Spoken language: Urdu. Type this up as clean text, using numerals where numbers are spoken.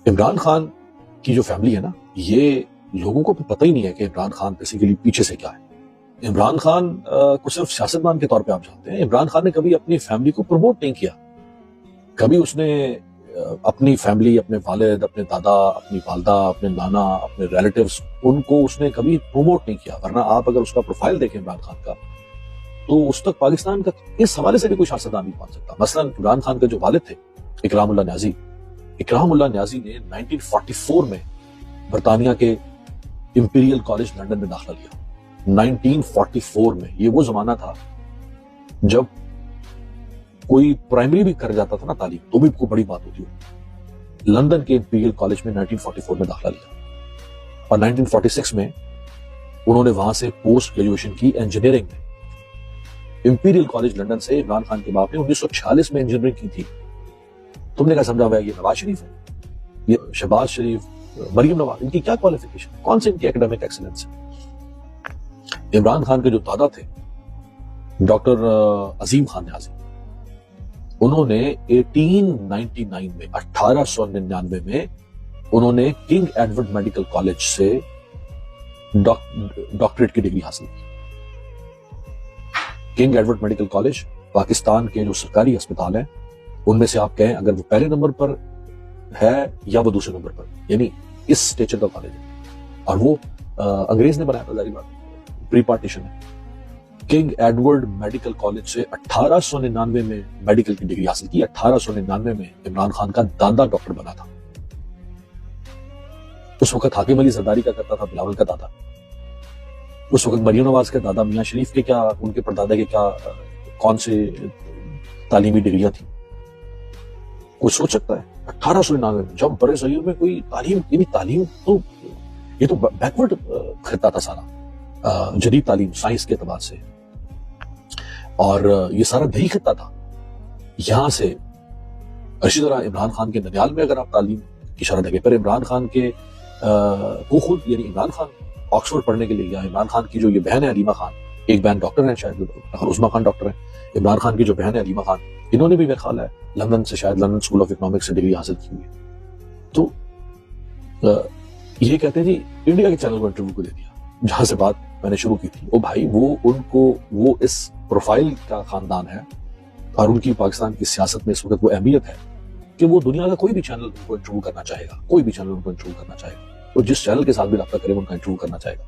عمران خان کی جو فیملی ہے نا، یہ لوگوں کو پتہ ہی نہیں ہے کہ عمران خان بیسیکلی پیچھے سے کیا ہے۔ عمران خان کو صرف سیاستدان کے طور پہ آپ جانتے ہیں۔ عمران خان نے کبھی اپنی فیملی کو پروموٹ نہیں کیا، کبھی اس نے اپنی فیملی، اپنے والد، اپنے دادا، اپنی والدہ، اپنے نانا، اپنے ریلیٹیوز، ان کو اس نے کبھی پروموٹ نہیں کیا۔ ورنہ آپ اگر اس کا پروفائل دیکھیں عمران خان کا، تو اس تک پاکستان کا اس حوالے سے بھی کوئی سیاستدان نہیں پہنچ سکتا۔ مثلا عمران خان کے جو والد تھے اکرام اللہ نیازی، اکرام اللہ نیازی نے 1944 میں برطانیہ کے امپیریل کالج لندن میں داخلہ لیا۔ 1944 میں، یہ وہ زمانہ تھا جب کوئی پرائمری بھی کر جاتا تھا نا تعلیم تو بھی کوئی بڑی بات ہوتی ہو۔ لندن کے امپیریل کالج میں 1944 میں داخلہ لیا، اور 1946 میں انہوں نے وہاں سے پوسٹ گریجویشن کی انجینئرنگ میں۔ امپیریل کالج لندن سے عمران خان کے باپ نے 1946 میں انجینئرنگ کی تھی۔ تم نے کیا سمجھا ہوا ہے یہ نواز شریف ہے، یہ شہباز شریف، مریم نواز، ان کی کیا کوالیفیکیشن ہے، کون سے ان کی اکیڈمک ایکسلنس ہے؟ عمران خان کے جو دادا تھے ڈاکٹر عظیم خان نیازی، انہوں نے 1899 میں 1899 میں انہوں نے کنگ ایڈورڈ میڈیکل کالج سے ڈاکٹریٹ کی ڈگری حاصل کی۔ King Edward medical college Pakistan کے جو سرکاری اسپتال ہیں ان میں سے آپ کہیں اگر وہ پہلے نمبر پر ہے یا وہ دوسرے نمبر پر، یعنی اس سٹیچر کا کالج ہے، اور وہ انگریز نے بنایا تھا، ظاہری بات پری پارٹیشن ہے۔ کنگ ایڈورڈ میڈیکل کالج سے 1899 میں میڈیکل کی ڈگری حاصل کی۔ 1899 میں عمران خان کا دادا ڈاکٹر بنا تھا۔ اس وقت حاکم علی زرداری کا کرتا تھا، بلاول کا دادا۔ اس وقت مریم نواز کے دادا میاں شریف کے کیا، ان کے پردادا کے کیا، کون سے تعلیمی ڈگریاں تھیں، کوئی سوچ سکتا ہے؟ 1899 میں جب برے صغیر میں کوئی تعلیم، یعنی تعلیم تو یہ تو بیکورڈ خطہ تھا سارا، جدید تعلیم سائنس کے اعتبار سے، اور یہ سارا دیہی خطہ تھا۔ یہاں سے اسی طرح عمران خان کے ننیال میں اگر آپ تعلیم کی شرح دیکھیں، پر عمران خان کے وہ خود، یعنی عمران خان آکسفورڈ پڑھنے کے لیے گیا۔ عمران خان کی جو یہ بہن ہے علیمہ خان، ایک بہن ڈاکٹر ہیں شاید، عظمیٰ خان ڈاکٹر ہیں، عمران خان کی جو بہن ہے علیمہ خان، انہوں نے بھی میرا خیال ہے لندن سے، شاید لندن اسکول آف اکنامکس سے ڈگری حاصل کی ہوئی ہے۔ تو یہ کہتے ہیں جی انڈیا کے چینل کو انٹرویو کو دے دیا، جہاں سے بات میں نے شروع کی تھی۔ او بھائی، وہ ان کو، وہ اس پروفائل کا خاندان ہے، اور ان کی پاکستان کی سیاست میں اس وقت وہ اہمیت ہے کہ وہ دنیا کا کوئی بھی چینل ان کو انٹرویو کرنا چاہے گا، کوئی بھی چینل ان کو انٹرویو کرنا چاہے گا، وہ جس چینل کے ساتھ بھی رابطہ کرے ان کا انٹرویو کرنا چاہے گا۔